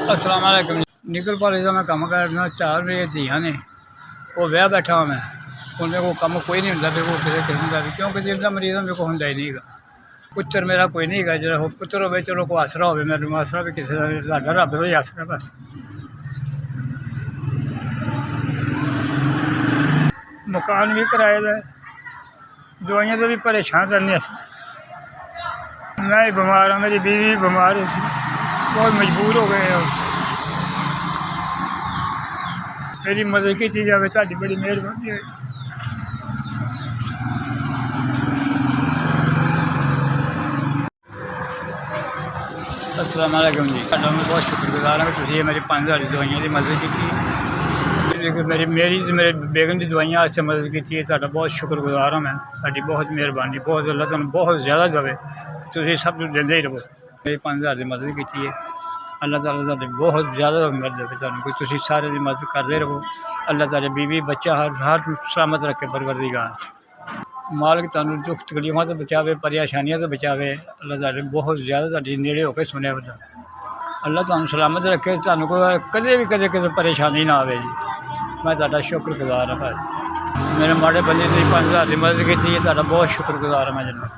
अस्सलाम वालेकुम। निकल कॉलेज का मैं कम करना 4 मेरी धियाँ ने वो ब्याह बैठा हुआ मैं उनमें को कम कोई नहीं होंगे मेरे को किसी किस्म का भी क्योंकि दिल का मरीज मेरे को होंगे ही नहीं। पुत्र मेरा कोई नहीं है जो पुत्र हो चलो को आसरा हो मेरे आसरा भी किसी का रब का ही आसरा बस। मकान भी किराए का दवाइयाँ तो भी परेशान करने मैं ही बीमार हूँ मेरी बीवी भी बीमार है बहुत मजबूर हो गए हैं। मेरी मदद की चीज़ है साड़ी बड़ी मेहरबानी है। अस्सलाम वालेकुम जी मैं बहुत शुक्रगुजार हाँ कि मेरी 5000 दवाइयाँ की मदद की मेरे बेगम की दवाइयाँ वास्ते मदद की साडा बहुत शुक्रगुजार हाँ मैं साड़ी बहुत मेहरबानी बहुत अल्लाह तुहानू बहुत ज़्यादा दवे तुसीं सब देंदे ही रहो। मेरी 5000 की मदद की अल्लाह ताला तुहाडी बहुत ज़्यादा मदद देवे तुहानू कोई तुसीं सारे की मदद करते रहो। अल्लाह ताला बीवी बच्चा हर सलामत रखे परवरदिगार मालिक तुहानू दुख तकलीफों तो बचावे परेशानियों तो बचावे। अल्लाह ताला बहुत ज़्यादा तुहाडे नेड़े होकर सुने अल्लाह तुहानू सलामत रखे तुहानू कोई कदे भी कदे किसी परेशानी ना आवे जी। मैं तुहाडा शुक्रगुजार हाँ भाई मेरे माड़े बंदे ने 5000 की मदद की तुहाडा बहुत शुक्रगुजार हाँ मैं जनाब।